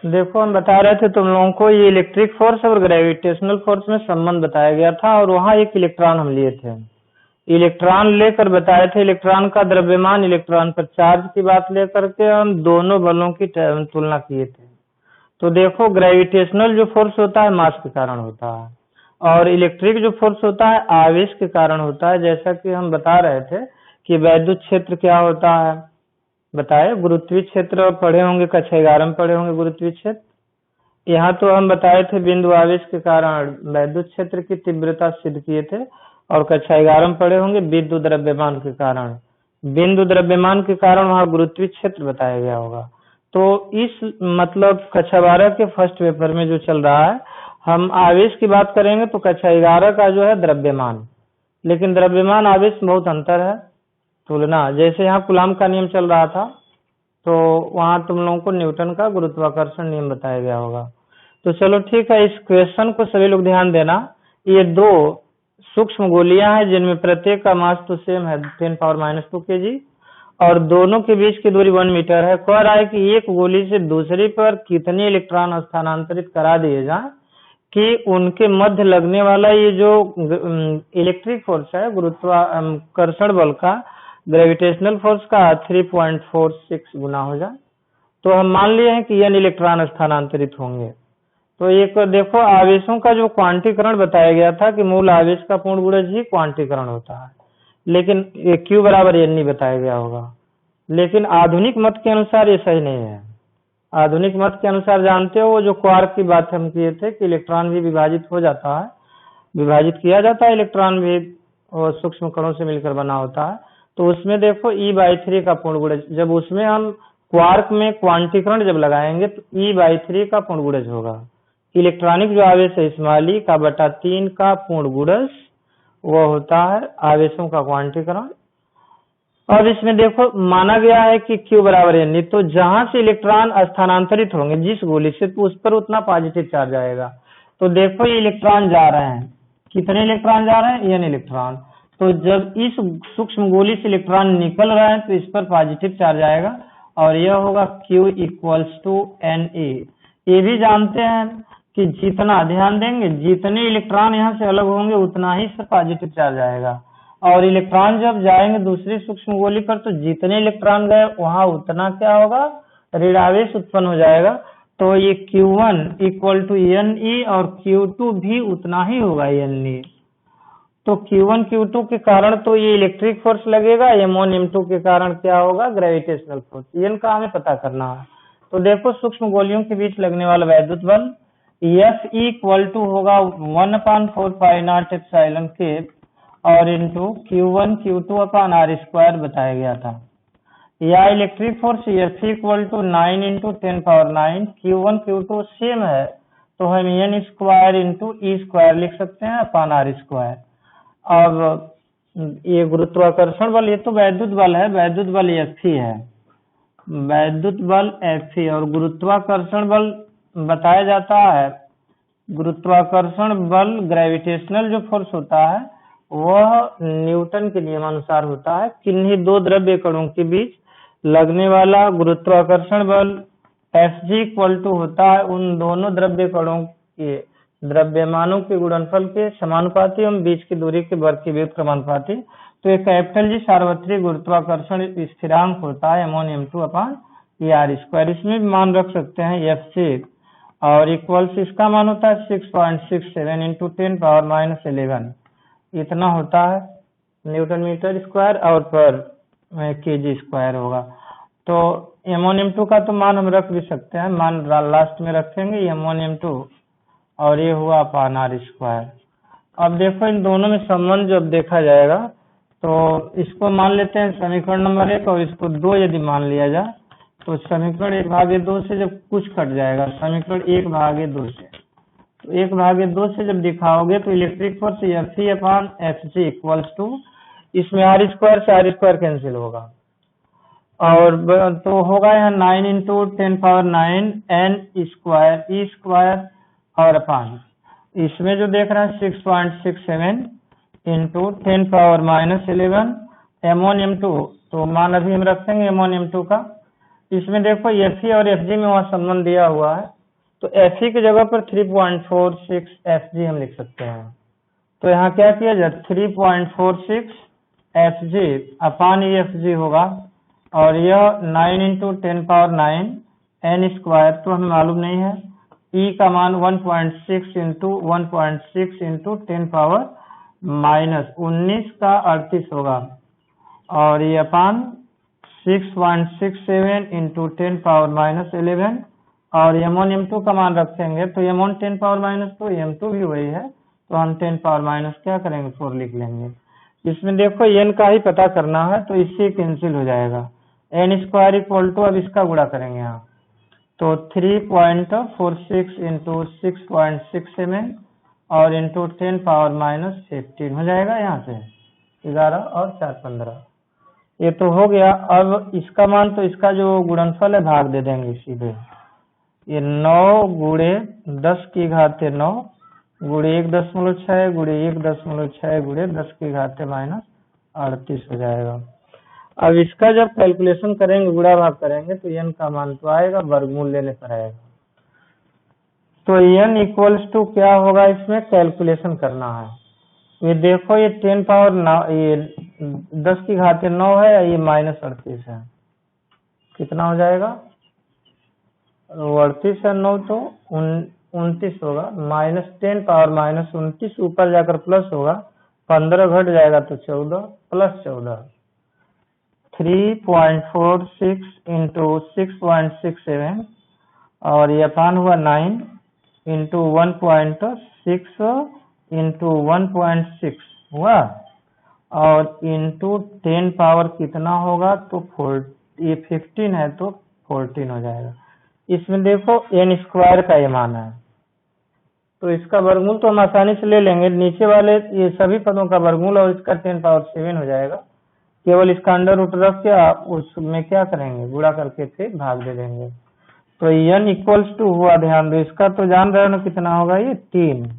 देखो हम बता रहे थे तुम लोगों को ये इलेक्ट्रिक फोर्स और ग्रेविटेशनल फोर्स में संबंध बताया गया था और वहाँ एक इलेक्ट्रॉन हम लिए थे। इलेक्ट्रॉन लेकर बताए थे, इलेक्ट्रॉन का द्रव्यमान, इलेक्ट्रॉन पर चार्ज की बात लेकर के हम दोनों बलों की तुलना किए थे। तो देखो ग्रेविटेशनल जो फोर्स होता है मास के कारण होता है और इलेक्ट्रिक जो फोर्स होता है आवेश के कारण होता है। जैसा कि हम बता रहे थे कि वैद्युत क्षेत्र क्या होता है, बताए गुरुत्वीय क्षेत्र पढ़े होंगे, कक्षा 11 में पढ़े होंगे गुरुत्वीय क्षेत्र। यहाँ तो हम बताए थे बिंदु आवेश के कारण वैद्युत क्षेत्र की तीव्रता सिद्ध किए थे और कक्षा 11 में पढ़े होंगे बिंदु द्रव्यमान के कारण, बिंदु द्रव्यमान के कारण वहाँ गुरुत्वीय क्षेत्र बताया गया होगा। तो इस मतलब कक्षा 12 के फर्स्ट पेपर में जो चल रहा है हम आवेश की बात करेंगे तो कक्षा 11 का जो है द्रव्यमान, लेकिन द्रव्यमान आवेश में बहुत अंतर है तुलना। जैसे यहाँ कूलाम का नियम चल रहा था तो वहाँ तुम लोगों को न्यूटन का गुरुत्वाकर्षण नियम बताया गया होगा। तो चलो ठीक है, इस क्वेश्चन को सभी लोग ध्यान देना। ये दो सूक्ष्म गोलियां हैं जिनमें प्रत्येक का मास तो सेम है 10⁻² kg और दोनों के बीच की दूरी 1 मीटर है। कह रहा है कि एक गोली से दूसरी पर कितने इलेक्ट्रॉन स्थानांतरित करा दिए जाए कि उनके मध्य लगने वाला ये जो इलेक्ट्रिक फोर्स है गुरुत्वाकर्षण बल का ग्रेविटेशनल फोर्स का 3.46 गुना हो जाए। तो हम मान लिए हैं कि n इलेक्ट्रॉन स्थानांतरित होंगे। तो एक देखो आवेशों का जो क्वांटीकरण बताया गया था कि मूल आवेश का पूर्ण गुणज ही क्वांटीकरण होता है, लेकिन ये Q बराबर n नहीं बताया गया होगा। लेकिन आधुनिक मत के अनुसार ये सही नहीं है। आधुनिक मत के अनुसार जानते हो वो जो क्वार्क की बात हम किए थे कि इलेक्ट्रॉन भी विभाजित हो जाता है, विभाजित किया जाता है इलेक्ट्रॉन भी और सूक्ष्म कणों से मिलकर बना होता है। तो उसमें देखो E/3 का पूर्ण गुणज, जब उसमें हम क्वार्क में क्वांटीकरण जब लगाएंगे तो E/3 का पूर्ण गुणज होगा। इलेक्ट्रॉनिक जो आवेश है इस्माइली का बटा 3 का पूर्ण गुणज वो होता है आवेशों का क्वांटीकरण। अब इसमें देखो माना गया है कि Q बराबर n, तो जहां से इलेक्ट्रॉन स्थानांतरित होंगे जिस गोली से तो उस पर उतना पॉजिटिव चार्ज आएगा। तो देखो ये इलेक्ट्रॉन जा रहे हैं, कितने इलेक्ट्रॉन जा रहे हैं, n इलेक्ट्रॉन। तो जब इस सूक्ष्म गोली से इलेक्ट्रॉन निकल रहे हैं तो इस पर पॉजिटिव चार्ज आएगा और यह होगा Q = Na। ये भी जानते हैं कि जितना ध्यान देंगे जितने इलेक्ट्रॉन यहाँ से अलग होंगे उतना ही से पॉजिटिव चार्ज आएगा और इलेक्ट्रॉन जब जाएंगे दूसरी सूक्ष्म गोली पर तो जितने इलेक्ट्रॉन गए वहां उतना क्या होगा, ऋणावेश उत्पन्न हो जाएगा। तो ये Q1 = Ne और Q2 भी उतना ही होगा Ne। तो Q1 Q2 के कारण तो ये इलेक्ट्रिक फोर्स लगेगा, M1 M2 के कारण क्या होगा, ग्रेविटेशनल फोर्स। इनका हमें पता करना है। तो देखो सूक्ष्म गोलियों के बीच लगने वाला वैद्युत बल F होगा 1/4π0 और इंटू Q1 Q2/r² बताया गया था। या electric force F = 9 × 10⁹ Q1 Q2 same है तो हम n² × E² लिख सकते हैं r²। अब ये गुरुत्वाकर्षण बल, ये तो वैद्युत बल है, वैद्युत बल F ही है, वैद्युत बल F ही। और गुरुत्वाकर्षण बल बताया जाता है, गुरुत्वाकर्षण बल ग्रेविटेशनल जो फोर्स होता है वह न्यूटन के नियमानुसार होता है। किन्हीं दो द्रव्य कणों के बीच लगने वाला गुरुत्वाकर्षण बल Fg = होता है उन दोनों द्रव्य कणों के द्रव्यमानों के गुणनफल के समानुपाती एवं बीच की दूरी के वर्ग के व्युत्क्रमानुपाती। तो एक G सार्वत्रिक गुरुत्वाकर्षण स्थिरांक होता है M1 M2/r²। इसमें भी मान रख सकते हैं Fc और इक्वल्स इसका मान होता है 6.67 × 10⁻11 इतना होता है न्यूटन मीटर स्क्वायर और पर kg² होगा। तो M1 M2 का तो मान हम रख भी सकते हैं, मान लास्ट में रखेंगे M1 M2 और ये हुआ r²। अब देखो इन दोनों में संबंध जब देखा जाएगा तो इसको मान लेते हैं समीकरण नंबर 1 और इसको 2 यदि मान लिया जाए तो समीकरण 1/2 से जब कुछ कट जाएगा, समीकरण 1/2 से, तो 1/2 से जब दिखाओगे तो इलेक्ट्रिक फोर्स Fe/Fg = इसमें r² से r² कैंसिल होगा और तो होगा यहाँ 9 × 10⁹ n² E² और अपान इसमें जो देख रहे हैं 6.67 × 10⁻11 M1 M2। तो मान अभी हम रखेंगे M1 M2 का इसमें देखो Fe और Fg में वहाँ संबंध दिया हुआ है, तो Fe की जगह पर 3.46 Fg हम लिख सकते हैं। तो यहाँ क्या किया जाए, 3.46 Fg अपान Fg होगा, और यह 9 × 10⁹ n स्क्वायर, तो हमें मालूम नहीं है। E का मान 1.6 × 1.6 × 10⁻⁻19 का 38 होगा, और ये अपान 6.67 × 10⁻11, और m1 m2 का मान रखेंगे तो m1 10⁻², m2 भी वही है, तो हम 10⁻- क्या करेंगे 4 लिख लेंगे। इसमें देखो n का ही पता करना है, तो इससे कैंसिल हो जाएगा। n स्क्वायर इक्वल टू, अब इसका गुणा करेंगे यहाँ, तो 3.46 × 6.67 और इंटू 10⁻15 हो जाएगा। यहाँ से 11 और 4 15, ये तो हो गया। अब इसका मान, तो इसका जो गुणनफल है भाग दे देंगे सीधे। ये 9 × 10⁻9 × 1.6 × 1.6 × 10⁻38 हो जाएगा। अब इसका जब कैलकुलेशन करेंगे, गुणा भाग करेंगे, तो n का मान तो आएगा, वर्गमूल लेने पर आएगा। तो n इक्वल्स टू क्या होगा, इसमें कैलकुलेशन करना है। ये देखो, ये 10⁻9, ये 10⁻9 है, ये -38 है, कितना हो जाएगा, 38 है 9 तो 29 होगा, -10⁻−29, ऊपर जाकर प्लस होगा, 15 घट जाएगा तो 14 + 14, 3.46 × 6.67, और ये अपान हुआ 9 × 1.6 × 1.6 हुआ, और इंटू 10 पावर कितना होगा, तो ये 15 है तो 14 हो जाएगा। इसमें देखो n स्क्वायर का ये मान है, तो इसका वर्गमूल तो हम आसानी से ले लेंगे, नीचे वाले ये सभी पदों का वर्गमूल, और इसका 10⁻7 हो जाएगा। केवल इसका अंडर रूट रख के आप उसमें क्या करेंगे, गुणा करके फिर भाग दे देंगे। तो n इक्वल्स टू हुआ, ध्यान दो, इसका तो जान रहे हो ना कितना होगा, ये 3,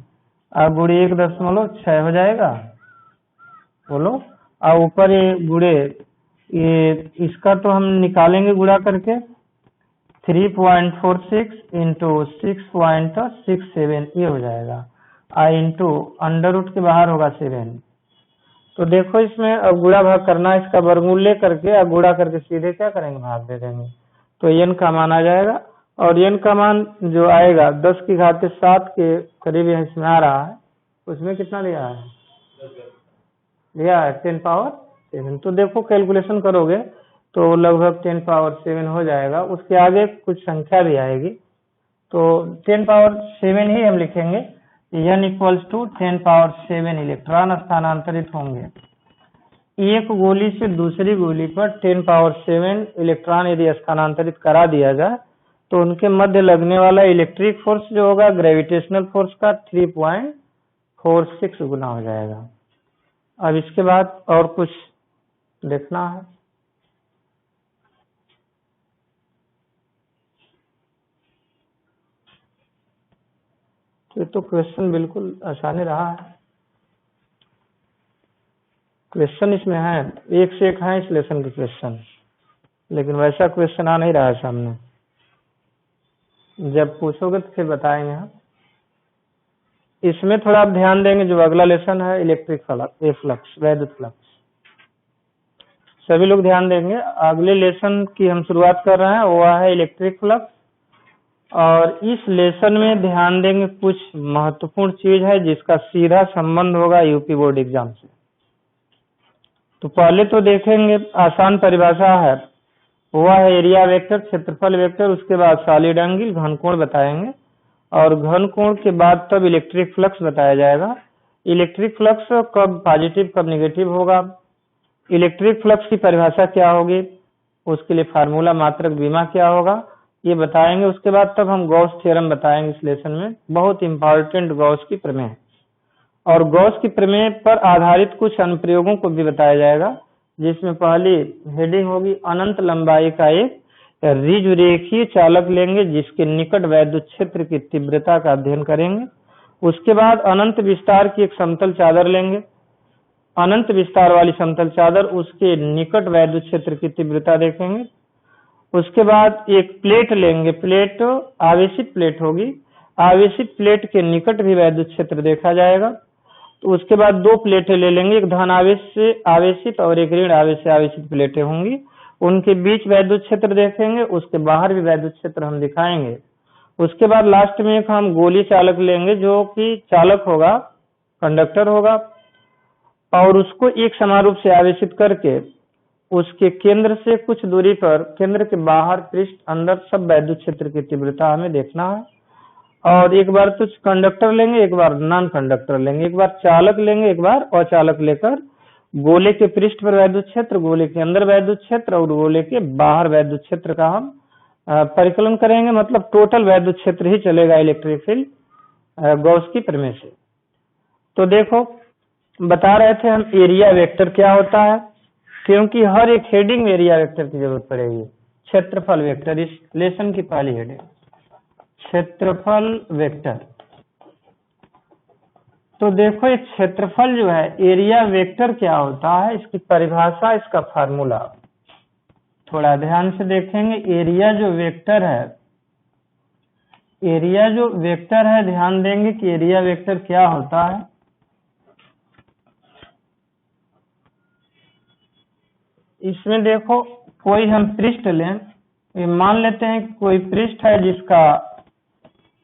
अब गुणे 1.6 हो जाएगा, बोलो, और ऊपर ये गुणे, ये इसका तो हम निकालेंगे गुणा करके, 3.46 × 6.67 ये हो जाएगा, इंटू अंडर रूट के बाहर होगा 7। तो देखो इसमें अब गुणा भाग करना है, इसका वर्गमूल ले करके अब गुणा करके सीधे क्या करेंगे, भाग दे देंगे, तो n का मान आ जाएगा। और n का मान जो आएगा 10⁻7 के करीब इसमें आ रहा है, उसमें कितना लिया है, 10⁻7। तो देखो कैलकुलेशन करोगे तो लगभग 10⁻7 हो जाएगा। उसके आगे कुछ संख्या भी आएगी, तो 10⁻7 ही हम लिखेंगे। n इक्वल्स टू 10⁻7 इलेक्ट्रॉन स्थानांतरित होंगे। एक गोली से दूसरी गोली पर 10⁻7 इलेक्ट्रॉन यदि स्थानांतरित करा दिया जाए, तो उनके मध्य लगने वाला इलेक्ट्रिक फोर्स जो होगा ग्रेविटेशनल फोर्स का 3.46 गुना हो जाएगा। अब इसके बाद और कुछ देखना है। तो क्वेश्चन बिल्कुल आसानी रहा है, क्वेश्चन इसमें है, एक से एक है इस लेसन के क्वेश्चन, लेकिन वैसा क्वेश्चन आ नहीं रहा है सामने। जब पूछोगे तो फिर बताएंगे हम। इसमें थोड़ा आप ध्यान देंगे, जो अगला लेसन है इलेक्ट्रिक फ्लक्स, वैद्युत फ्लक्स, सभी लोग ध्यान देंगे। अगले लेसन की हम शुरुआत कर रहे हैं, वो है इलेक्ट्रिक फ्लक्स, और इस लेसन में ध्यान देंगे कुछ महत्वपूर्ण चीज है जिसका सीधा संबंध होगा यूपी बोर्ड एग्जाम से। तो पहले तो देखेंगे, आसान परिभाषा है, वह है एरिया वेक्टर, क्षेत्रफल वेक्टर, उसके बाद सॉलिड एंगल, घनकोण बताएंगे, और घनकोण के बाद तब इलेक्ट्रिक फ्लक्स बताया जाएगा। इलेक्ट्रिक फ्लक्स कब पॉजिटिव कब नेगेटिव होगा, इलेक्ट्रिक फ्लक्स की परिभाषा क्या होगी, उसके लिए फार्मूला मात्रक बीमा क्या होगा, ये बताएंगे। उसके बाद तब हम गॉस थ्योरम बताएंगे इस लेसन में, बहुत इंपॉर्टेंट गॉस की प्रमेय, और गॉस की प्रमेय पर आधारित कुछ अनुप्रयोगों को भी बताया जाएगा, जिसमें पहली हेडिंग होगी अनंत लंबाई का एक ऋजुरेखीय चालक लेंगे जिसके निकट वैद्युत क्षेत्र की तीव्रता का अध्ययन करेंगे। उसके बाद अनंत विस्तार की एक समतल चादर लेंगे, अनंत विस्तार वाली समतल चादर, उसके निकट वैद्युत क्षेत्र की तीव्रता देखेंगे। उसके बाद एक प्लेट लेंगे, प्लेट आवेशित प्लेट होगी, आवेशित प्लेट के निकट भी वैद्युत क्षेत्र देखा जाएगा। तो उसके बाद दो प्लेटें ले लेंगे, एक धन आवेश से आवेशित और एक ऋण आवेश से आवेशित प्लेटें होंगी, उनके बीच वैद्युत क्षेत्र देखेंगे, उसके बाहर भी वैद्युत क्षेत्र हम दिखाएंगे। उसके बाद लास्ट में एक हम गोली चालक लेंगे जो कि चालक होगा, कंडक्टर होगा, और उसको एक समान रूप से आवेशित करके उसके केंद्र से कुछ दूरी पर, केंद्र के बाहर, पृष्ठ, अंदर सब वैद्युत क्षेत्र की तीव्रता हमें देखना है। और एक बार तो कंडक्टर लेंगे, एक बार नॉन कंडक्टर लेंगे, एक बार चालक लेंगे, एक बार अचालक लेकर गोले के पृष्ठ पर वैद्युत क्षेत्र, गोले के अंदर वैद्युत क्षेत्र और गोले के बाहर वैद्युत क्षेत्र का हम परिकलन करेंगे। मतलब टोटल वैद्युत क्षेत्र ही चलेगा इलेक्ट्रिक फील्ड गॉस की प्रमेय से। तो देखो, बता रहे थे हम एरिया वेक्टर क्या होता है, क्योंकि हर एक हेडिंग में एरिया वेक्टर की जरूरत पड़ेगी। क्षेत्रफल वेक्टर इस लेसन की पहली हेडिंग, क्षेत्रफल वेक्टर। तो देखो ये क्षेत्रफल जो है, एरिया वेक्टर क्या होता है, इसकी परिभाषा, इसका फार्मूला थोड़ा ध्यान से देखेंगे। एरिया जो वेक्टर है, एरिया जो वेक्टर है, ध्यान देंगे कि एरिया वेक्टर क्या होता है। इसमें देखो, कोई हम पृष्ठ लें, मान लेते हैं कि कोई पृष्ठ है जिसका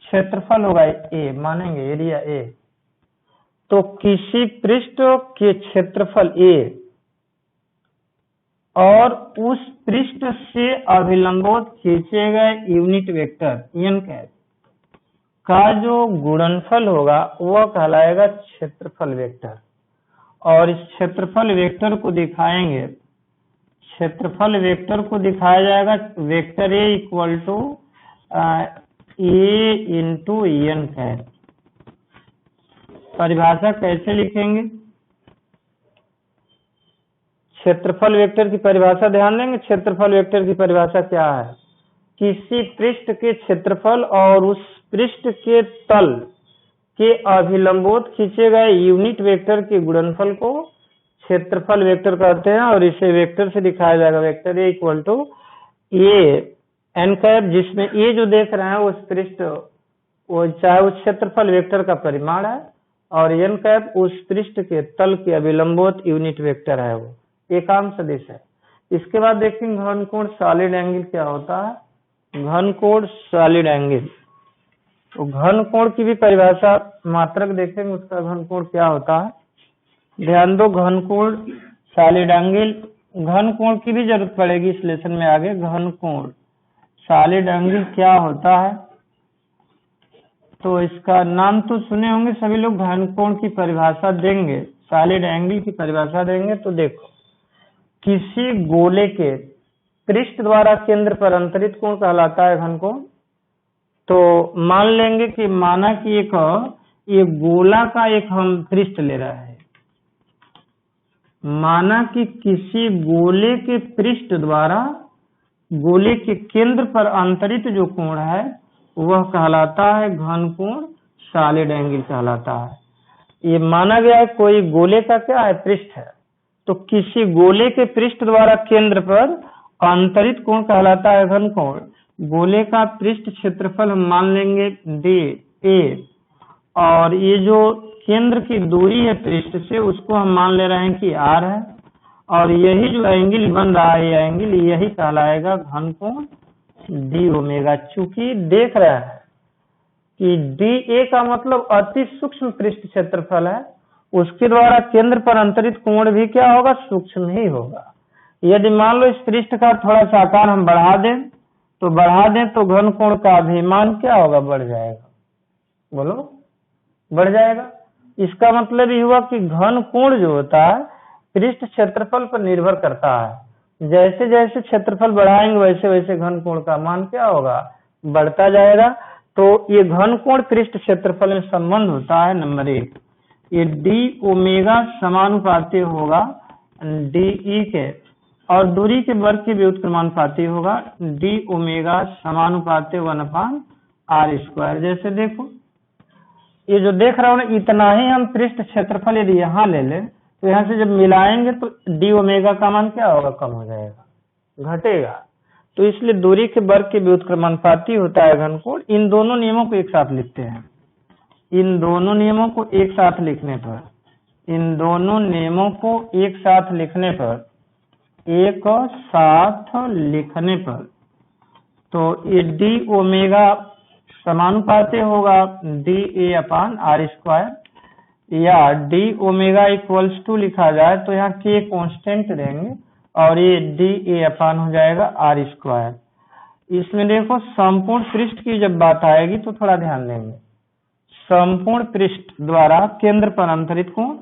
क्षेत्रफल होगा ए, मानेंगे एरिया ए। तो किसी पृष्ठ के क्षेत्रफल ए और उस पृष्ठ से अभिलंबोत खींचे गए यूनिट वेक्टर एन का जो गुणनफल होगा वह कहलाएगा क्षेत्रफल वेक्टर। और इस क्षेत्रफल वेक्टर को दिखाएंगे, क्षेत्रफल वेक्टर को दिखाया जाएगा vector A equal to A into N cap. परिभाषा कैसे लिखेंगे, क्षेत्रफल वेक्टर की परिभाषा ध्यान देंगे। क्षेत्रफल वेक्टर की परिभाषा क्या है, किसी पृष्ठ के क्षेत्रफल और उस पृष्ठ के तल के अभिलंबोत खींचे गए यूनिट वेक्टर के गुणनफल को क्षेत्रफल वेक्टर कहते हैं। और इसे वेक्टर से दिखाया जाएगा, vector A equal to A N cap, जिसमें ए जो देख रहे हैं उस पृष्ठ, वो चाहे उस क्षेत्रफल वेक्टर का परिमाण है, और एन कैप उस पृष्ठ के तल के अभिलंबोत यूनिट वेक्टर है, वो एकांक सदिश है। इसके बाद देखेंगे घनकोण सॉलिड एंगल क्या होता है। घनकोण सॉलिड एंगल, तो घनकोण की भी परिभाषा मात्रक देखेंगे, उसका घनकोण क्या होता है। ध्यान दो, घनकोण सॉलिड एंगल, घनकोण की भी जरूरत पड़ेगी इस लेसन में आगे। घनकोण सॉलिड एंगल क्या होता है, तो इसका नाम तो सुने होंगे सभी लोग। घनकोण की परिभाषा देंगे, सॉलिड एंगल की परिभाषा देंगे। तो देखो, किसी गोले के पृष्ठ द्वारा केंद्र पर अंतरित कोण कहलाता है घनकोण। तो मान लेंगे कि माना कि एक ये गोला का एक हम पृष्ठ ले रहे हैं, माना कि किसी गोले के पृष्ठ द्वारा गोले के केंद्र पर अंतरित जो कोण है वह कहलाता है घनकोण सॉलिड एंगल कहलाता है। ये माना गया है कोई गोले का क्या है, पृष्ठ है, तो किसी गोले के पृष्ठ द्वारा केंद्र पर अंतरित कोण कहलाता है घनकोण। गोले का पृष्ठ क्षेत्रफल हम मान लेंगे डी ए, और ये जो केंद्र की दूरी है पृष्ठ से उसको हम मान ले रहे हैं कि आर है, और यही जो एंगल बन रहा है ये एंगल यही कहलाएगा घनकोण डी ओमेगा। चूंकि देख रहे हैं कि डी ए का मतलब अति सूक्ष्म पृष्ठ क्षेत्रफल है, उसके द्वारा केंद्र पर अंतरित कोण भी क्या होगा, सूक्ष्म ही होगा। यदि मान लो इस पृष्ठ का थोड़ा सा आकार हम बढ़ा दें तो घनकोण का अभिमान क्या होगा, बढ़ जाएगा। बोलो, बढ़ जाएगा। इसका मतलब ये हुआ कि घनकोण जो होता है पृष्ठ क्षेत्रफल पर निर्भर करता है। जैसे जैसे क्षेत्रफल बढ़ाएंगे वैसे वैसे घनकोण का मान क्या होगा, बढ़ता जाएगा। तो ये घनकोण पृष्ठ क्षेत्रफल में संबंध होता है नंबर 1, ये डी ओमेगा समानुपाती होगा डी ई के, और दूरी के वर्ग के व्युत्क्रमानुपाती होगा डी ओमेगा समानुपाती 1/r²। जैसे देखो ये जो देख रहा हूं ना, इतना ही हम पृष्ठ क्षेत्रफल यदि यहाँ ले लें तो यहाँ से जब मिलाएंगे तो डी ओमेगा का मान क्या होगा, कम हो जाएगा, घटेगा। तो इसलिए दूरी के वर्ग के व्युत्क्रमानुपाती होता है घनकोण। इन दोनों नियमों को एक साथ लिखते हैं। इन दोनों नियमों को एक साथ लिखने पर, इन दोनों नियमों को एक साथ लिखने पर, एक साथ लिखने पर, तो ये डी ओमेगा समानुपाती होगा D A upon are square, या डी ओमेगा इक्वल्स टू लिखा जाए तो यहाँ के कांस्टेंट देंगे और ये डी ए अपान हो जाएगा आर स्क्वायर। इसमें देखो संपूर्ण पृष्ठ की जब बात आएगी तो थोड़ा ध्यान देंगे। संपूर्ण पृष्ठ द्वारा केंद्र पर अंतरित कोण,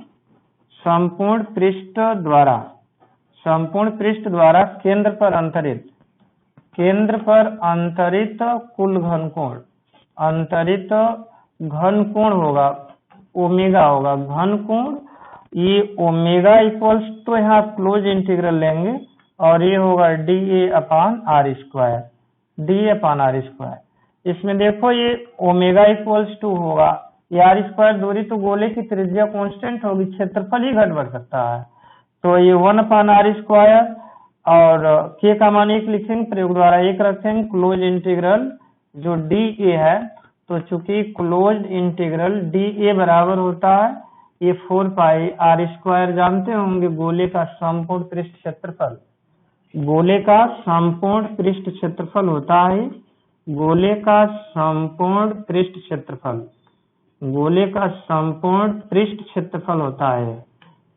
संपूर्ण पृष्ठ द्वारा केंद्र पर अंतरित कुल घनकोण, अंतरित घनकोण होगा ओमेगा होगा घनकोण। ये ओमेगा इक्वल्स तो यहाँ क्लोज इंटीग्रल लेंगे और ये होगा D A upon are square, D A upon are square. इसमें देखो ये ओमेगा इक्वल्स टू होगा, ये आर स्क्वायर दूरी तो गोले की त्रिज्या कांस्टेंट होगी, क्षेत्रफल ही घट बढ़ सकता है, तो ये 1 अपान आर स्क्वायर और के का मान 1 लिखेंगे, प्रयोग द्वारा 1 रखेंगे, क्लोज इंटीग्रल जो डी ए है, तो चूंकि क्लोज इंटीग्रल डी ए बराबर होता है ये 4 पाई आर स्क्वायर, जानते होंगे गोले का संपूर्ण पृष्ठ क्षेत्रफल, गोले का संपूर्ण पृष्ठ क्षेत्रफल होता है, गोले का संपूर्ण पृष्ठ क्षेत्रफल, गोले का संपूर्ण पृष्ठ क्षेत्रफल होता है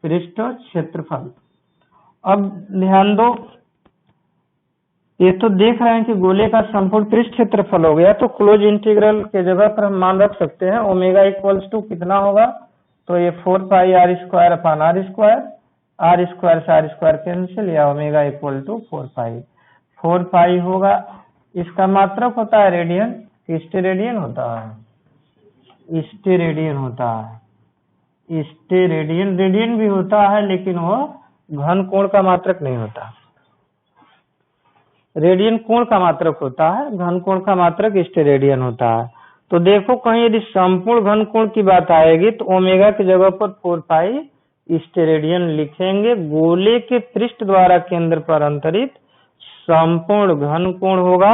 पृष्ठ क्षेत्रफल। अब ध्यान दो, ये तो देख रहे हैं कि गोले का संपूर्ण पृष्ठ क्षेत्रफल हो गया, तो क्लोज इंटीग्रल के जगह पर हम मान रख सकते हैं ओमेगा इक्वल्स टू कितना होगा, तो ये 4 pi r square upon are square, r square से आर स्क्वायर कैंसिल, या ओमेगा इक्वल टू 4 पाई होगा। इसका मात्रक होता है रेडियन, स्टेरेडियन होता है, स्टेरेडियन होता है, स्टेरेडियन, रेडियन भी होता है लेकिन वो घन कोण का मात्रक नहीं होता, रेडियन कोण का मात्रक होता है, घन कोण का मात्रक स्टेरेडियन होता है। तो देखो कहीं यदि संपूर्ण घन कोण की बात आएगी तो ओमेगा की जगह पर 4 पाई स्टेरेडियन लिखेंगे, गोले के पृष्ठ द्वारा केंद्र पर अंतरित संपूर्ण घन कोण होगा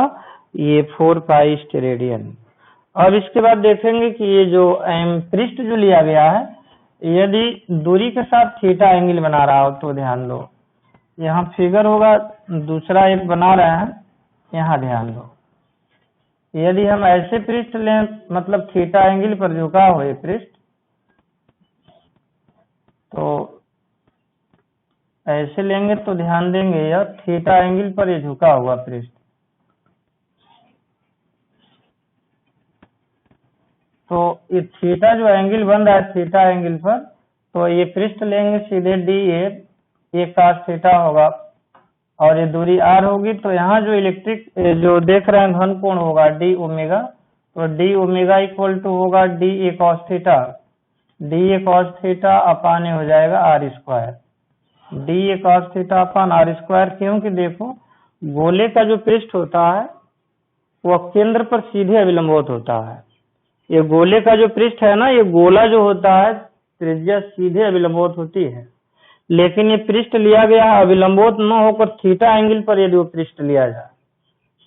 ये 4 पाई स्टेरेडियन। अब इसके बाद देखेंगे कि ये जो पृष्ठ जो लिया गया है, यदि दूरी के साथ थीटा एंगल बना रहा हो तो ध्यान दो, यहाँ फिगर होगा दूसरा एक बना रहे हैं, यहाँ ध्यान दो, यदि हम ऐसे पृष्ठ लें मतलब थीटा एंगल पर झुका हो ये पृष्ठ, तो ऐसे लेंगे तो ध्यान देंगे यह थीटा एंगल पर ये झुका हुआ पृष्ठ, तो ये थीटा जो एंगल बन रहा है थीटा एंगल पर, तो ये पृष्ठ लेंगे सीधे डी ए cos थीटा होगा और ये दूरी r होगी, तो यहाँ जो इलेक्ट्रिक जो देख रहे हैं घन कोण होगा डी ओमेगा, तो डी ओमेगा इक्वल टू होगा डी ए cos थीटा, डी ए cos थीटा अपान हो जाएगा आर स्क्वायर, डी ए cos theta upon R square. क्योंकि देखो गोले का जो पृष्ठ होता है वह केंद्र पर सीधे अभिलंबोत होता है, ये गोले का जो पृष्ठ है ना, ये गोला जो होता है त्रिज्या सीधे अभिलंबोत होती है, लेकिन ये पृष्ठ लिया गया है अभिलंबोत न होकर थीटा एंगल पर। यदि वो पृष्ठ लिया जाए,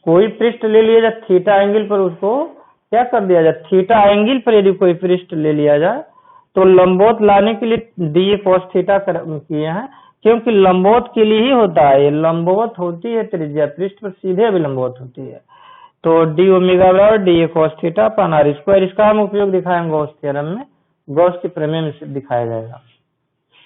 कोई पृष्ठ ले लिया जाए थीटा एंगल पर, उसको क्या कर दिया जाए, थीटा एंगल पर यदि कोई पृष्ठ ले लिया जाए तो लंबोत लाने के लिए डी ए cos थीटा किए हैं, क्योंकि लंबोत के लिए ही होता है, ये लंबोत होती है त्रिज्या पृष्ठ पर सीधे अभिलंबोत होती है, तो डी ओमेगा बराबर डी ए cos theta upon R square. इसका हम उपयोग दिखाएंगे गॉस थ्योरम में, गॉस के प्रमेय में दिखाया जाएगा।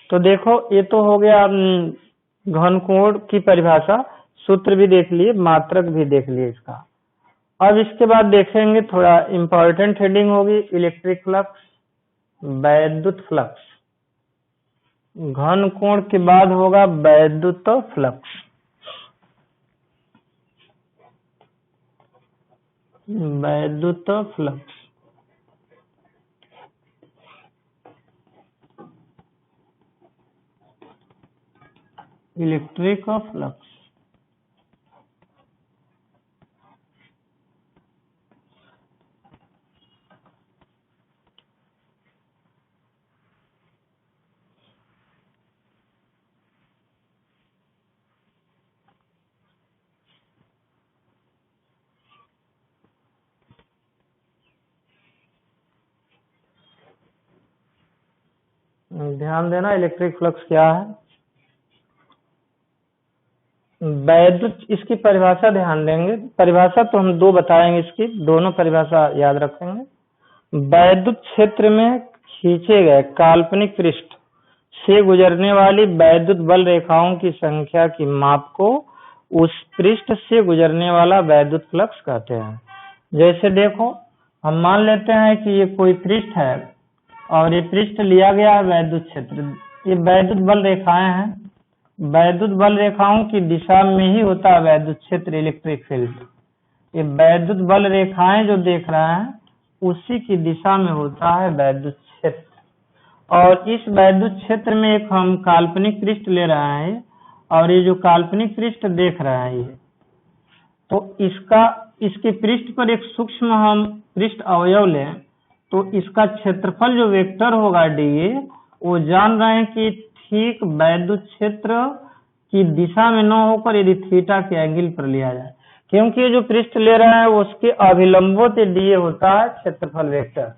तो देखो ये तो हो गया घन कोण की परिभाषा, सूत्र भी देख लिए, मात्रक भी देख लिए इसका। अब इसके बाद देखेंगे थोड़ा इंपॉर्टेंट हेडिंग होगी इलेक्ट्रिक फ्लक्स, वैद्युत फ्लक्स, घन कोण के बाद होगा वैद्युत फ्लक्स, वैद्युत फ्लक्स। इलेक्ट्रिक फ्लक्स, ध्यान देना, इलेक्ट्रिक फ्लक्स क्या है। वैद्युत, इसकी परिभाषा ध्यान देंगे, परिभाषा तो हम दो बताएंगे, इसकी दोनों परिभाषा याद रखेंगे। वैद्युत क्षेत्र में खींचे गए काल्पनिक पृष्ठ से गुजरने वाली वैद्युत बल रेखाओं की संख्या की माप को उस पृष्ठ से गुजरने वाला वैद्युत फ्लक्स कहते हैं। जैसे देखो, हम मान लेते हैं कि ये कोई पृष्ठ है और ये पृष्ठ लिया गया है वैद्युत क्षेत्र, ये वैद्युत बल रेखाएं हैं, वैद्युत बल रेखाओं की दिशा में ही होता है वैद्युत क्षेत्र, इलेक्ट्रिक फील्ड। ये वैद्युत बल रेखाएं जो देख रहे हैं उसी की दिशा में होता है वैद्युत क्षेत्र। और इस वैद्युत क्षेत्र में एक हम काल्पनिक पृष्ठ ले रहे हैं, और ये जो काल्पनिक पृष्ठ देख रहे हैं ये, तो इसके पृष्ठ पर एक सूक्ष्म हम पृष्ठ अवयव लें तो इसका क्षेत्रफल जो वेक्टर होगा dA, वो जान रहे हैं कि ठीक वैद्युत क्षेत्र की दिशा में न होकर यदि थीटा के एंगल पर लिया जाए, क्योंकि ये जो पृष्ठ ले रहा है उसके अभिलंबोत dA होता है क्षेत्रफल वेक्टर।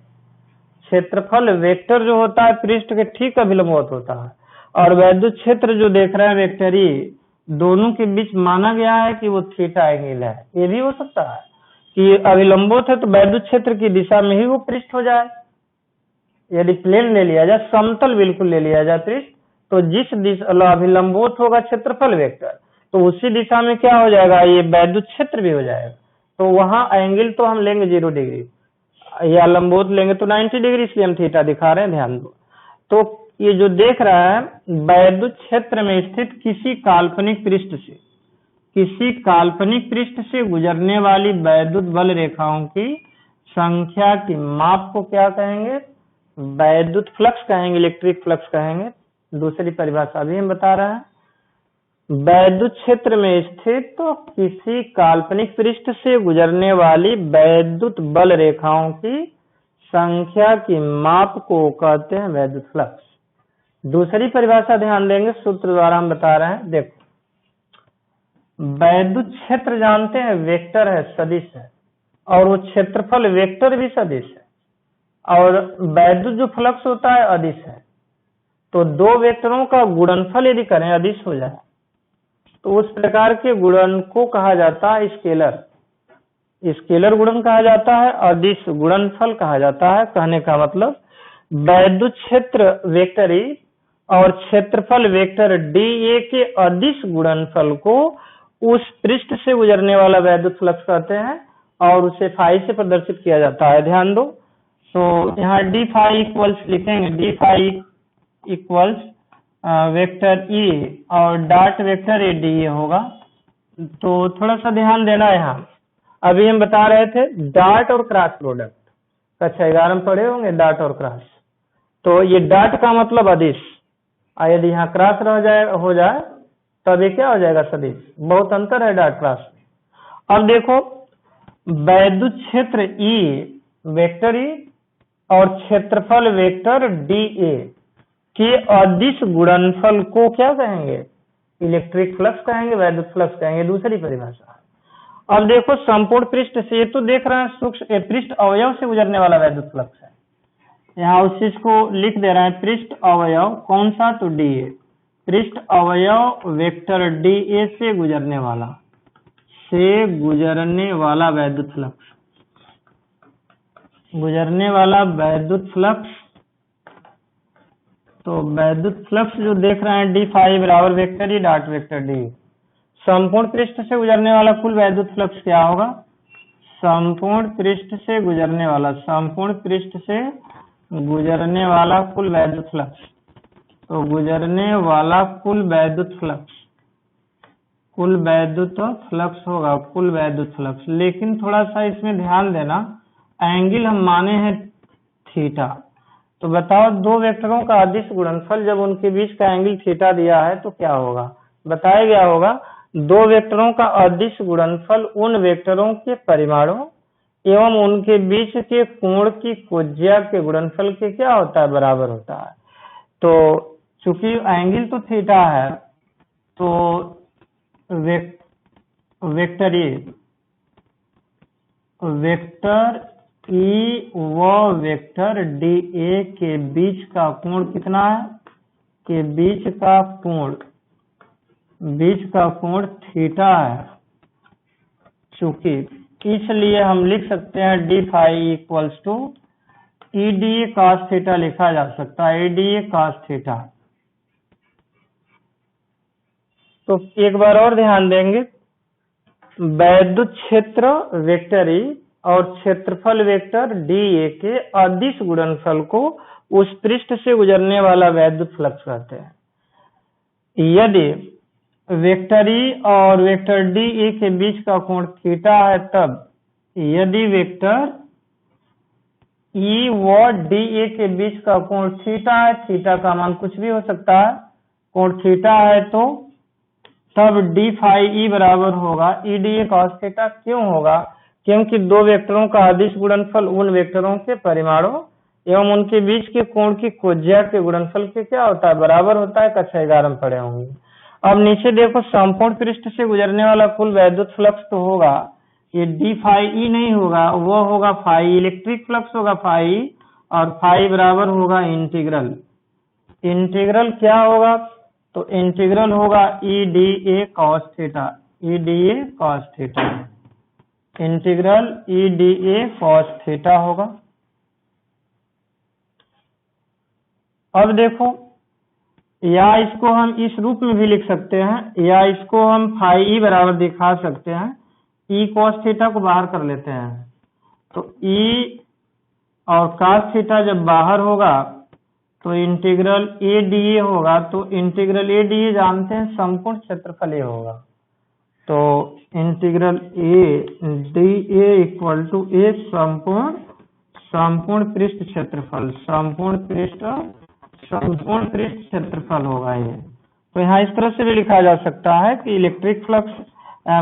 क्षेत्रफल वेक्टर जो होता है पृष्ठ के ठीक अभिलंबोत होता है, और वैद्युत क्षेत्र जो देख रहे हैं वेक्टर ई, दोनों के बीच माना गया है कि वो थीटा एंगल है। ये भी हो सकता है कि अभिलंबोत है तो वैद्युत क्षेत्र की दिशा में ही वो पृष्ठ हो जाए। यदि प्लेन ले लिया जाए, समतल बिल्कुल ले लिया जाए पृष्ठ, तो जिस दिशा अभिलंबोत होगा क्षेत्रफल वेक्टर, तो उसी दिशा में क्या हो जाएगा, ये वैद्युत क्षेत्र भी हो जाएगा। तो वहां एंगल तो हम लेंगे 0 डिग्री, या लंबोत लेंगे तो 90 डिग्री, इसलिए हम थीटा दिखा रहे हैं, ध्यान दो। तो ये जो देख रहा है वैद्युत क्षेत्र में स्थित किसी काल्पनिक पृष्ठ से गुजरने वाली वैद्युत बल रेखाओं की संख्या की माप को क्या कहेंगे, वैद्युत फ्लक्स कहेंगे, इलेक्ट्रिक फ्लक्स कहेंगे। दूसरी परिभाषा भी हम बता रहे हैं, वैद्युत क्षेत्र में स्थित तो किसी काल्पनिक पृष्ठ से गुजरने वाली वैद्युत बल रेखाओं की संख्या की माप को कहते हैं वैद्युत फ्लक्स। दूसरी परिभाषा ध्यान देंगे, सूत्र द्वारा हम बता रहे हैं। देखो, वैद्युत क्षेत्र जानते हैं वेक्टर है, सदिश है, और वो क्षेत्रफल वेक्टर भी सदिश है, और वैद्युत जो फ्लक्स होता है अदिश है। तो दो वेक्टरों का गुणनफल यदि करें अदिश हो जाए तो उस प्रकार के गुणन को कहा जाता है स्केलर गुणन कहा जाता है, अदिश गुणनफल कहा जाता है। कहने का मतलब वैद्युत क्षेत्र वेक्टर ई और क्षेत्रफल वेक्टर dA के अदिश गुणनफल को उस पृष्ठ से गुजरने वाला वैद्युत फ्लक्स कहते हैं, और उसे फाई से प्रदर्शित किया जाता है। ध्यान दो, तो यहाँ d फाई इक्वल्स लिखेंगे, d phi equals vector e और डॉट वेक्टर ए dA होगा। तो थोड़ा सा ध्यान देना है, यहाँ अभी हम बता रहे थे डॉट और क्रॉस प्रोडक्ट, कक्षा 11 में पढ़े होंगे डॉट और क्रॉस। तो ये डॉट का मतलब अदिश, यदि यहाँ क्रॉस हो जाए तब ये क्या हो जाएगा, सदिश। बहुत अंतर है डॉट क्रॉस में। अब देखो, वैद्युत क्षेत्र ई वेक्टर ई और क्षेत्रफल वेक्टर dA के अदिश गुणनफल को क्या कहेंगे, इलेक्ट्रिक फ्लक्स कहेंगे, वैद्युत फ्लक्स कहेंगे। दूसरी परिभाषा। अब देखो, संपूर्ण पृष्ठ से, ये तो देख रहे हैं सूक्ष्म पृष्ठ अवयव से गुजरने वाला वैद्युत फ्लक्स है, यहाँ उस चीज को लिख दे रहे हैं। पृष्ठ अवयव कौन सा, तो dA, पृष्ठ अवयव वेक्टर dA से गुजरने वाला वैद्युत फ्लक्स, तो वैद्युत फ्लक्स जो देख रहे हैं d फाई बराबर vector E dot vector d। संपूर्ण पृष्ठ से गुजरने वाला कुल वैद्युत फ्लक्स क्या होगा, संपूर्ण पृष्ठ से गुजरने वाला कुल वैद्युत फ्लक्स, तो गुजरने वाला कुल वैद्युत फ्लक्स होगा, कुल वैद्युत फ्लक्स। लेकिन थोड़ा सा इसमें ध्यान देना, एंगल हम माने हैं थीटा। तो बताओ, दो वेक्टरों का अदिश गुणनफल जब उनके बीच का एंगल थीटा दिया है तो क्या होगा, बताया गया होगा दो वेक्टरों का अदिश गुणनफल उन वेक्टरों के परिमाणों एवं उनके बीच के कोण की कोज्या के गुणनफल के क्या होता है, बराबर होता है। तो चूंकि एंगल तो थीटा है, तो वेक्टर ई व वेक्टर डी ए के बीच का कोण कितना है, के बीच का कोण थीटा है। चूंकि इसलिए हम लिख सकते हैं d phi equals to e d a cos theta लिखा जा सकता है, e d a cos theta. तो एक बार और ध्यान देंगे, वैद्युत क्षेत्र वेक्टर ई और क्षेत्रफल वेक्टर डी ए के अदिश गुणनफल को उस पृष्ठ से गुजरने वाला वैद्युत फ्लक्स कहते हैं। यदि वेक्टर ई और वेक्टर डी ए के बीच का कोण थीटा है, तब यदि वेक्टर ई व डी ए के बीच का कोण थीटा है, थीटा का मान कुछ भी हो सकता है, कोण थीटा है, तो तब डी फाई ई बराबर होगा ई डी ए कॉस थीटा। क्यों होगा? क्योंकि दो वेक्टरों का अदिश गुणनफल उन वेक्टरों के परिमाणों एवं उनके बीच के कोण की कोज्या के गुणनफल के क्या होता है, बराबर होता है। कक्षा 11 में पढ़े होंगे। अब नीचे देखो, संपूर्ण पृष्ठ से गुजरने वाला कुल वैद्युत फ्लक्स तो होगा, ये डी फाई ई नहीं होगा, वो होगा फाई, इलेक्ट्रिक फ्लक्स होगा फाई, और फाई बराबर होगा इंटीग्रल। इंटीग्रल क्या होगा? तो इंटीग्रल होगा ई d a cos theta, E d a cos theta, integral E d a cos theta होगा। अब देखो, या इसको हम इस रूप में भी लिख सकते हैं, या इसको हम फाई ई बराबर दिखा सकते हैं, ई कॉस थीटा को बाहर कर लेते हैं, तो ई और कॉस थीटा जब बाहर होगा तो इंटीग्रल ए डी ए होगा, तो इंटीग्रल ए डी ए जानते हैं संपूर्ण क्षेत्रफल ए होगा, तो integral A D A equal to A संपूर्ण पृष्ठ क्षेत्रफल, संपूर्ण पृष्ठ क्षेत्रफल होगा ये। तो यहाँ इस तरह से भी लिखा जा सकता है कि electric flux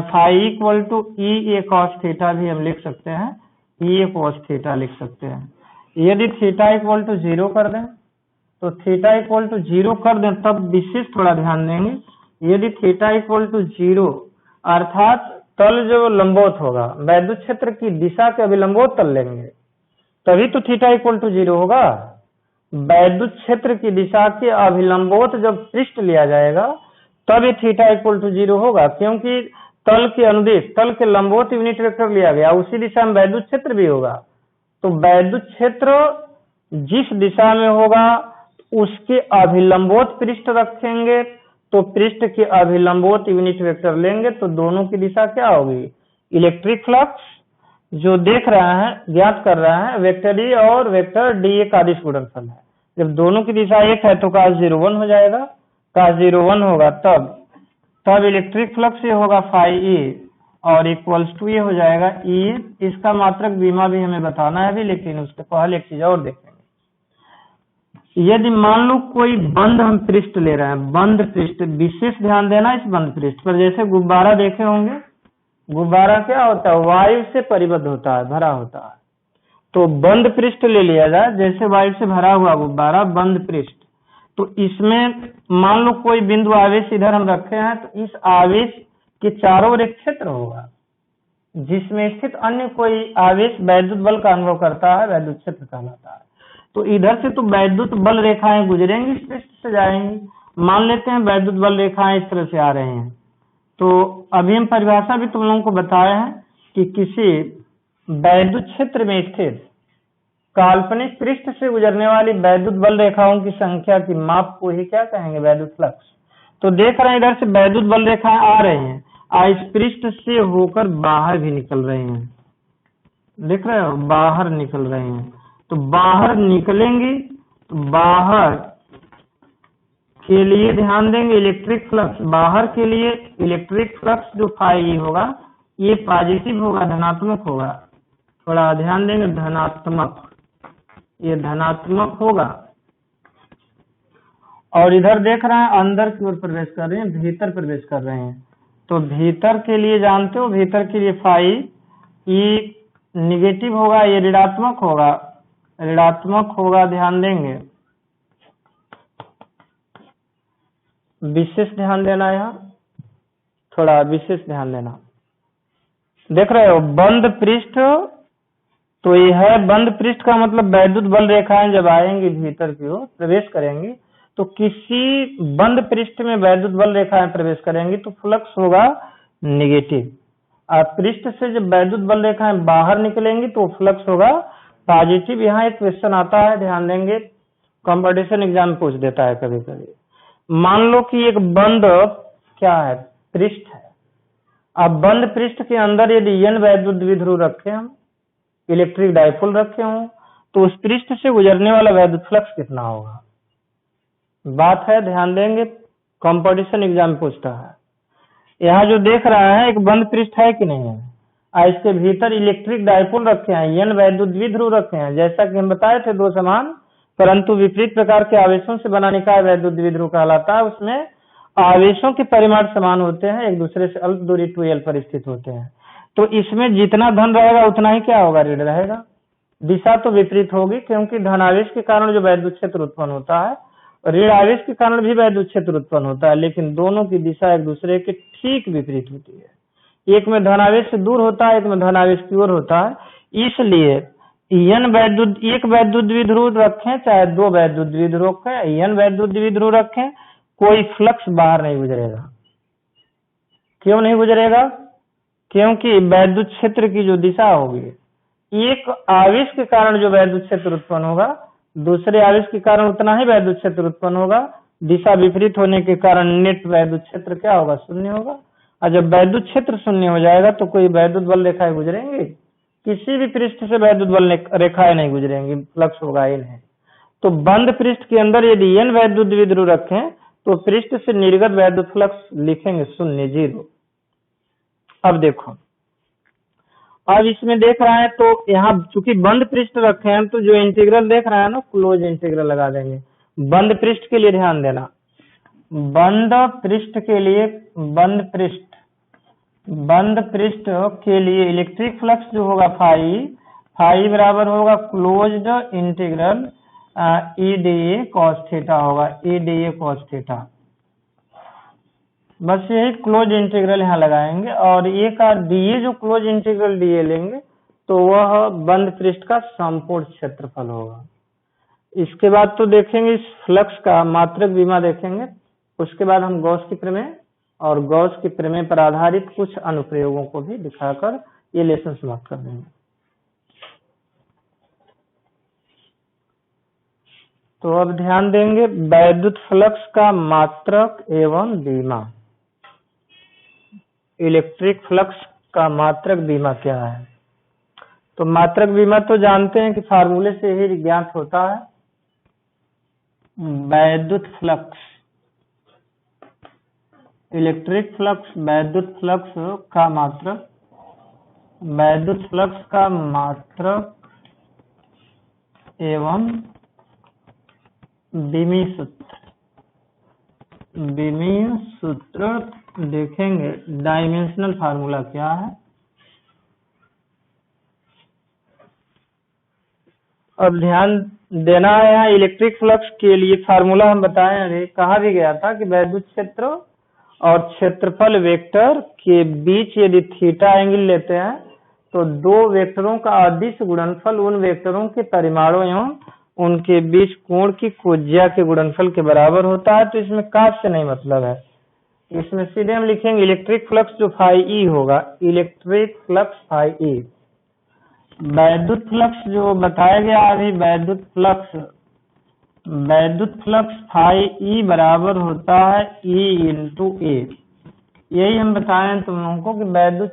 phi equal to e a cos theta भी हम लिख सकते हैं, ई ए कॉस थीटा लिख सकते हैं। यदि थीटा इक्वल टू 0 कर दें, तो थीटा इक्वल टू 0 कर दें, तब विशेष थोड़ा ध्यान देंगे, यदि थीटा इक्वल टू 0 अर्थात तल जो लंबवत होगा, वैद्युत क्षेत्र की दिशा के अभिलंबवत तल लेंगे, तभी तो थीटा इक्वल टू 0 होगा। वैद्युत क्षेत्र की दिशा के अभिलंबवत जब पृष्ठ लिया जाएगा तब ये थीटा इक्वल टू 0 होगा, क्योंकि तल के अनुदिश, तल के लंबवत यूनिट वेक्टर लिया गया, उसी दिशा में वैद्युत क्षेत्र भी होगा। तो वैद्युत क्षेत्र जिस दिशा में होगा उसके अभिलंबवत पृष्ठ रखेंगे, तो पृष्ठ के अभिलंबवत यूनिट वेक्टर लेंगे, तो दोनों की दिशा क्या होगी? इलेक्ट्रिक फ्लक्स जो देख रहे हैं, ज्ञात कर रहे हैं, वेक्टर ई और वेक्टर डी ए का अदिश गुणनफल है। जब दोनों की दिशा एक है तो cos 0 1 हो जाएगा, cos 0 1 होगा, तब इलेक्ट्रिक फ्लक्स ये होगा फाई ए और इक्वल्स टू ये हो जाएगा ई। इसका मात्रक बीमा भी हमें बताना है अभी, लेकिन उसके पहले एक चीज और देखेंगे। यदि मान लो कोई बंद हम पृष्ठ ले रहे हैं, बंद पृष्ठ, विशेष ध्यान देना इस बंद पृष्ठ पर, जैसे गुब्बारा देखे होंगे, गुब्बारा क्या होता है? वायु से परिबद्ध होता है, भरा होता है। तो बंद पृष्ठ ले लिया जाए, जैसे वायु से भरा हुआ गुब्बारा, बंद पृष्ठ, तो इसमें मान लो कोई बिंदु आवेश इधर हम रखे हैं, तो इस आवेश के चारों ओर एक क्षेत्र होगा जिसमें स्थित अन्य कोई आवेश वैद्युत बल का अनुभव करता है, वैद्युत क्षेत्र कहलाता है। तो इधर से तो वैद्युत बल रेखाएं गुजरेंगी, इस पृष्ठ से जाएंगी। मान लेते हैं वैद्युत बल रेखाएं इस तरह से आ रहे हैं, तो अभी हम परिभाषा भी तुम लोगों को बताए हैं कि किसी वैद्युत क्षेत्र में स्थित काल्पनिक पृष्ठ से गुजरने वाली वैद्युत बल रेखाओं की संख्या की माप को ही क्या कहेंगे? वैद्युत फ्लक्स। तो देख रहे हैं इधर से वैद्युत बल रेखाएं आ रहे हैं, इस पृष्ठ से होकर बाहर भी निकल रहे हैं, देख रहे हो, बाहर निकल रहे हैं। तो बाहर निकलेंगे, तो बाहर के लिए ध्यान देंगे इलेक्ट्रिक फ्लक्स, बाहर के लिए इलेक्ट्रिक फ्लक्स जो फाई होगा ये पॉजिटिव होगा, धनात्मक होगा, थोड़ा ध्यान देंगे, धनात्मक, ये धनात्मक होगा। और इधर देख रहे हैं अंदर की ओर प्रवेश कर रहे हैं, भीतर प्रवेश कर रहे हैं, तो भीतर के लिए जानते हो, भीतर के लिए फाई ई निगेटिव होगा, ये ऋणात्मक होगा, ऋणात्मक होगा, ध्यान देंगे, विशेष ध्यान देना, यहाँ थोड़ा विशेष ध्यान देना। देख रहे हो, बंद पृष्ठ तो यह बंद पृष्ठ का मतलब वैद्युत बल रेखाएं जब आएंगी भीतर की ओर प्रवेश करेंगी तो किसी बंद पृष्ठ में वैद्युत बल रेखाएं प्रवेश करेंगी तो फ्लक्स होगा नेगेटिव, और पृष्ठ से जब वैद्युत बल रेखाएं बाहर निकलेंगी तो फ्लक्स होगा पॉजिटिव। यहाँ एक क्वेश्चन आता है, ध्यान देंगे, कंपटीशन एग्जाम पूछ देता है कभी कभी। मान लो कि एक बंद क्या है, पृष्ठ है। अब बंद पृष्ठ के अंदर यदि n वैद्युत द्विध्रुव रखे हम, इलेक्ट्रिक डाइपोल रखे हों, तो उस पृष्ठ से गुजरने वाला वैद्युत फ्लक्स कितना होगा? बात है, ध्यान देंगे, कंपटीशन एग्जाम पूछता है। यहाँ जो देख रहा है एक बंद पृष्ठ है कि नहीं है, इसके भीतर इलेक्ट्रिक डाइपोल रखे हैं, n वैद्युत द्विध्रुव रखे हैं। जैसा कि हम बताए थे, दो समान परंतु विपरीत प्रकार के आवेशों से बना निकाय वैद्युत द्विध्रुव कहलाता है। उसमें आवेशों के परिमाण समान होते हैं, एक दूसरे से अल्प दूरी 2l पर स्थित होते हैं। तो इसमें जितना धन रहेगा उतना ही क्या होगा, ऋण रहेगा। दिशा तो विपरीत होगी, क्योंकि धनावेश के कारण जो वैद्युत क्षेत्र उत्पन्न होता है, ऋण आवेश के कारण भी वैद्युत क्षेत्र उत्पन्न होता है, लेकिन दोनों की दिशा एक दूसरे के ठीक विपरीत होती है। एक में धनावेश से दूर होता है, एक में धनावेश की ओर होता है। इसलिए एक वैद्युत द्विध्रुव रखें चाहे दो वैद्युत द्विध्रुव रखें, n वैद्युत द्विध्रुव रखें, कोई फ्लक्स बाहर नहीं गुजरेगा। क्यों नहीं गुजरेगा? क्योंकि वैद्युत क्षेत्र की जो दिशा होगी, एक आवेश के कारण जो वैद्युत क्षेत्र उत्पन्न होगा, दूसरे आवेश के कारण उतना ही वैद्युत क्षेत्र उत्पन्न होगा। दिशा विपरीत होने के कारण नेट वैद्युत क्षेत्र क्या होगा, शून्य होगा। और जब वैद्युत क्षेत्र शून्य हो जाएगा तो कोई वैद्युत बल रेखाएं गुजरेंगे? किसी भी पृष्ठ से वैद्युत बल रेखाएं नहीं गुजरेंगी, फ्लक्स होगा ही नहीं। तो बंद पृष्ठ के अंदर यदि n वैद्युत द्विध्रुव रखें तो पृष्ठ से निर्गत वैद्युत फ्लक्स लिखेंगे 0, 0। अब देखो, अब इसमें देख रहे हैं तो यहाँ चूंकि बंद पृष्ठ रखे हैं तो जो इंटीग्रल देख रहे हैं ना, क्लोज इंटीग्रल लगा देंगे। बंद पृष्ठ के लिए ध्यान देना, बंद पृष्ठ के लिए, बंद पृष्ठ के लिए इलेक्ट्रिक फ्लक्स जो होगा फाई बराबर होगा closed integral EdA cos theta होगा, EdA cos थीटा। बस यही क्लोज इंटीग्रल यहाँ लगाएंगे, और एक और DA जो क्लोज इंटीग्रल DA लेंगे तो वह बंद पृष्ठ का संपूर्ण क्षेत्रफल होगा। इसके बाद तो देखेंगे इस फ्लक्स का मात्रक विमा देखेंगे, उसके बाद हम गॉस की प्रमेय और गॉस की प्रमेय पर आधारित कुछ अनुप्रयोगों को भी दिखाकर ये लेसन समाप्त कर देंगे। तो अब ध्यान देंगे, वैद्युत फ्लक्स का मात्रक एवं बीमा। इलेक्ट्रिक फ्लक्स का मात्रक बीमा क्या है? तो मात्रक बीमा तो जानते हैं कि फार्मूले से ही ज्ञात होता है। वैद्युत फ्लक्स, इलेक्ट्रिक फ्लक्स, वैद्युत फ्लक्स का मात्रक, वैद्युत फ्लक्स का मात्रक एवं बीमीय सूत्र, बीमीय सूत्र देखेंगे। डायमेंशनल फार्मूला क्या है? अब ध्यान देना है, यहाँ इलेक्ट्रिक फ्लक्स के लिए फार्मूला हम बताए, अरे कहा भी गया था कि वैद्युत क्षेत्र और क्षेत्रफल वेक्टर के बीच यदि थीटा एंगल लेते हैं तो दो वेक्टरों का अदिश गुणनफल उन वेक्टरों के परिमाणों एवं उनके बीच कोण की कोज्या के गुणनफल के बराबर होता है। तो इसमें काश से नहीं मतलब है, इसमें सीधे हम लिखेंगे इलेक्ट्रिक फ्लक्स जो फाई ई होगा, इलेक्ट्रिक फ्लक्स फाई ई। वैद्युत फ्लक्स जो बताया गया अभी, वैद्युत फ्लक्स फाई ई बराबर होता है E इंटू ए। यही हम बताएं तुम लोगों को कि वैद्युत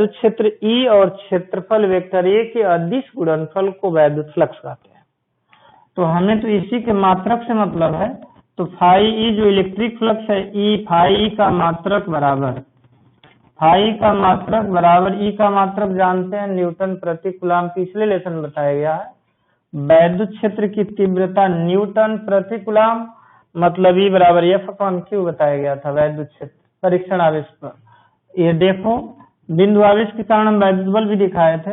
क्षेत्र E और क्षेत्रफल वेक्टर A के अदिश गुणनफल को वैद्युत फ्लक्स कहते हैं। तो हमें तो इसी के मात्रक से मतलब है। तो फाई ई जो इलेक्ट्रिक फ्लक्स है, E फाई ई का मात्रक बराबर, फाई का मात्रक बराबर E का मात्रक जानते हैं, न्यूटन प्रति कूलम, पिछले लेसन में बताया गया है। वैद्युत क्षेत्र की तीव्रता न्यूटन प्रति कूलम, मतलब E बराबर F/Q बताया गया था वैद्युत क्षेत्र परीक्षण आवेश पर। ये देखो, बिंदु आवेश के कारण हम वैद्युत बल भी दिखाए थे,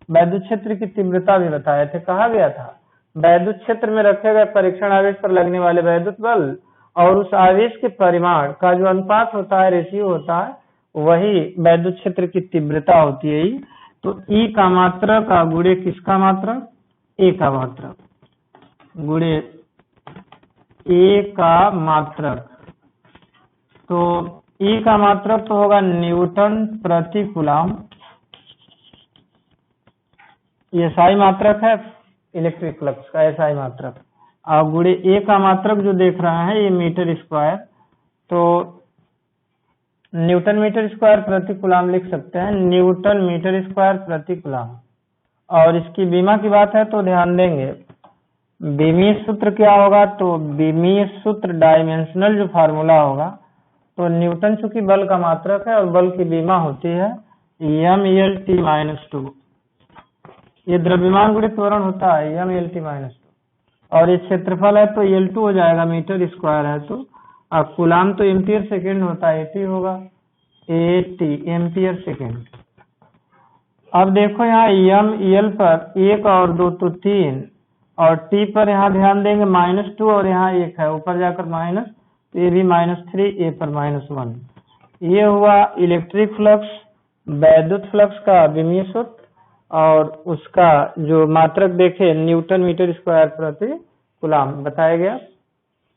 वैद्युत क्षेत्र की तीव्रता भी बताए थे। कहा गया था वैद्युत क्षेत्र में रखे गए परीक्षण आवेश पर लगने वाले वैद्युत बल और उस आवेश के परिमाण का जो अनुपात होता है, रेशियो होता है, वही वैद्युत क्षेत्र की तीव्रता होती है। तो ई का मात्रक का गुणे किसका मात्रक, ए का मात्रक, गुणे ए का मात्रक। तो ई का मात्रक तो होगा न्यूटन प्रति कूलम, ये SI मात्रक है इलेक्ट्रिक फ्लक्स का, SI मात्रक। और गुणे ए का मात्रक जो देख रहे हैं ये मीटर स्क्वायर, तो न्यूटन मीटर स्क्वायर प्रति कूलम लिख सकते हैं, न्यूटन मीटर स्क्वायर प्रति कूलम। और इसकी बीमा की बात है तो ध्यान देंगे बीमीय सूत्र क्या होगा, तो बीमीय सूत्र डायमेंशनल जो फार्मूला होगा, तो न्यूटन चूंकि बल का मात्रक है और बल की बीमा होती है m(L)T-2, ये द्रव्यमान गुणित त्वरण होता है m(L)T-2, और ये क्षेत्रफल है तो L2 हो जाएगा, मीटर स्क्वायर है तो, और कूलम तो एम्पियर सेकेंड होता है, AT होगा, AT एम्पियर सेकेंड। अब देखो यहाँ m L पर 1 और 2 तो 3, और T पर यहाँ ध्यान देंगे -2 और यहाँ 1 है, ऊपर जाकर माइनस, तो ये भी -3, A पर -1। ये हुआ इलेक्ट्रिक फ्लक्स, वैद्युत फ्लक्स का बीमीय सूत्र, और उसका जो मात्रक देखे न्यूटन मीटर स्क्वायर प्रति कूलम बताया गया।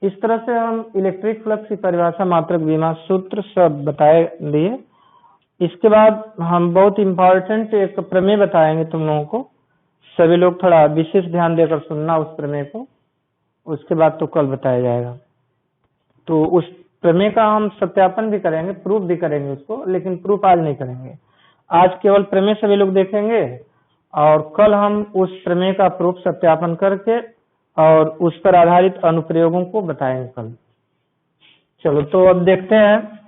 इस तरह से हम इलेक्ट्रिक फ्लक्स की परिभाषा, मात्रक, बीमा सूत्र सब बताए दिए। इसके बाद हम बहुत इम्पोर्टेंट एक प्रमेय बताएंगे तुम लोगों को, सभी लोग थोड़ा विशेष ध्यान देकर सुनना उस प्रमेय को, उसके बाद तो कल बताया जाएगा। तो उस प्रमेय का हम सत्यापन भी करेंगे, प्रूफ भी करेंगे उसको, लेकिन प्रूफ आज नहीं करेंगे, आज केवल प्रमेय सभी लोग देखेंगे, और कल हम उस प्रमेय का प्रूफ सत्यापन करके और उस पर आधारित अनुप्रयोगों को बताएंगे कल। चलो तो अब देखते हैं,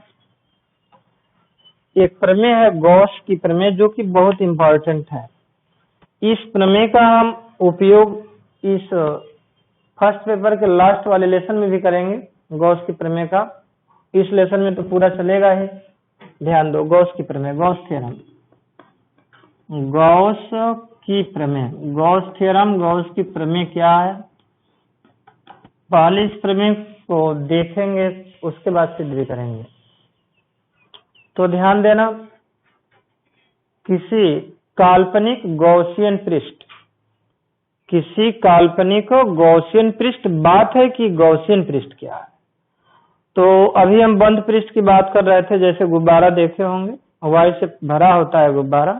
एक प्रमेय है गॉस की प्रमेय, जो कि बहुत इंपॉर्टेंट है। इस प्रमेय का हम उपयोग इस फर्स्ट पेपर के लास्ट वाले लेसन में भी करेंगे, गॉस की प्रमेय का। इस लेसन में तो पूरा चलेगा ही, ध्यान दो, गॉस की प्रमेय, गॉस थ्योरम, गॉस की प्रमेय, गॉस थ्योरम, गॉस की प्रमेय क्या है, पहले इस प्रमेय को देखेंगे, उसके बाद सिद्ध भी करेंगे। तो ध्यान देना, किसी काल्पनिक गॉसियन पृष्ठ, किसी काल्पनिक गॉसियन पृष्ठ, बात है कि गॉसियन पृष्ठ क्या है। तो अभी हम बंद पृष्ठ की बात कर रहे थे, जैसे गुब्बारा देखे होंगे, वायु से भरा होता है गुब्बारा।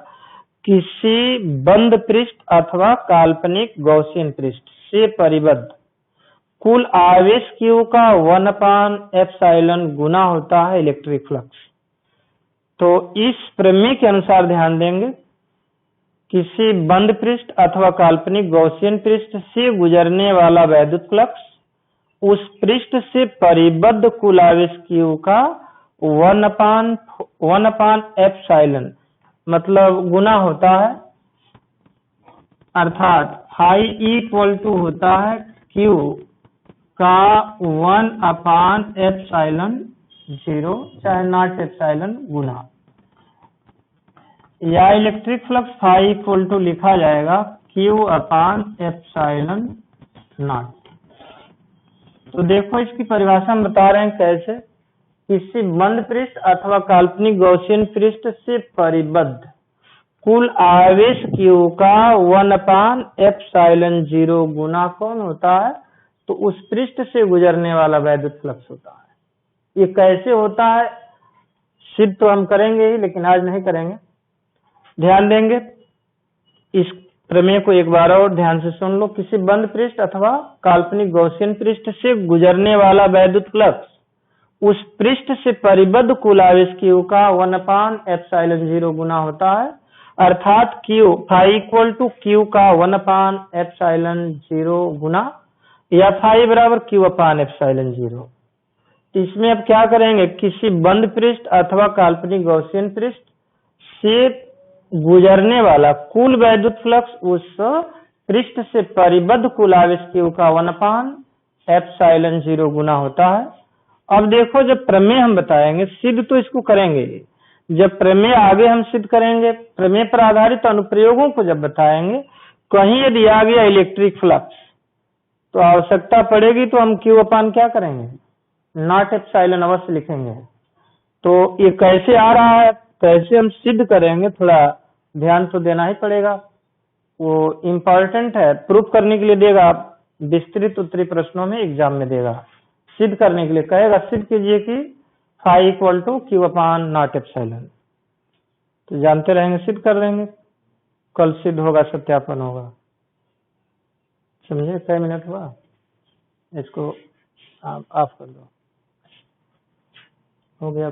किसी बंद पृष्ठ अथवा काल्पनिक गॉसियन पृष्ठ से परिबद्ध कुल आवेश Q का 1/ε गुना होता है इलेक्ट्रिक फ्लक्स। तो इस प्रमेय के अनुसार ध्यान देंगे, किसी बंद पृष्ठ अथवा काल्पनिक गॉसियन पृष्ठ से गुजरने वाला वैद्युत फ्लक्स उस पृष्ठ से परिबद्ध कुल आवेश Q का 1/ε मतलब गुना होता है, अर्थात फाई इक्वल टू होता है Q का 1/ε0 चाहे नॉट एप्सिलॉन गुना, या electric flux phi equal to लिखा जाएगा Q/ε0। तो देखो इसकी परिभाषा हम बता रहे हैं कैसे, किसी बंद पृष्ठ अथवा काल्पनिक गॉसियन पृष्ठ से परिबद्ध कुल आवेश Q का 1/ε0 गुना कौन होता है, तो उस पृष्ठ से गुजरने वाला वैद्युत फ्लक्स होता है। ये कैसे होता है सिद्ध तो हम करेंगे ही, लेकिन आज नहीं करेंगे। ध्यान देंगे, इस प्रमेय को एक बार और ध्यान से सुन लो। किसी बंद पृष्ठ अथवा काल्पनिक गॉसियन पृष्ठ से गुजरने वाला वैद्युत फ्लक्स उस पृष्ठ से परिबद्ध कुल आवेश Q का 1/ε0 गुना होता है, अर्थात Q phi equal to Q का 1/ε0 गुना, या फाई बराबर Q/ε0। इसमें अब क्या करेंगे, किसी बंद पृष्ठ अथवा काल्पनिक गॉसियन पृष्ठ से गुजरने वाला कुल वैद्युत फ्लक्स उस पृष्ठ से परिबद्ध कुल आवेश Q का 1/ε0 गुना होता है। अब देखो, जब प्रमेय हम बताएंगे, सिद्ध तो इसको करेंगे, जब प्रमेय आगे हम सिद्ध करेंगे, प्रमेय पर आधारित अनुप्रयोगों को जब बताएंगे, कहीं यदि आ गया इलेक्ट्रिक फ्लक्स तो आवश्यकता पड़ेगी तो हम Q/ क्या करेंगे, नॉट एप्सिलॉन अवश्य लिखेंगे। तो ये कैसे आ रहा है, कैसे हम सिद्ध करेंगे, थोड़ा ध्यान तो देना ही पड़ेगा, वो इम्पोर्टेंट है। प्रूफ करने के लिए देगा, विस्तृत उत्तरी प्रश्नों में एग्जाम में देगा। सिद्ध करने के लिए कहेगा सिद्ध कीजिए कि फाई इक्वल टू क्यू अपान नॉट एप्सिलॉन, तो जानते रहेंगे सिद्ध कर लेंगे, कल सिद्ध होगा, सत्यापन होगा। समझे? कई मिनट हुआ, इसको आप ऑफ कर दो, हो गया।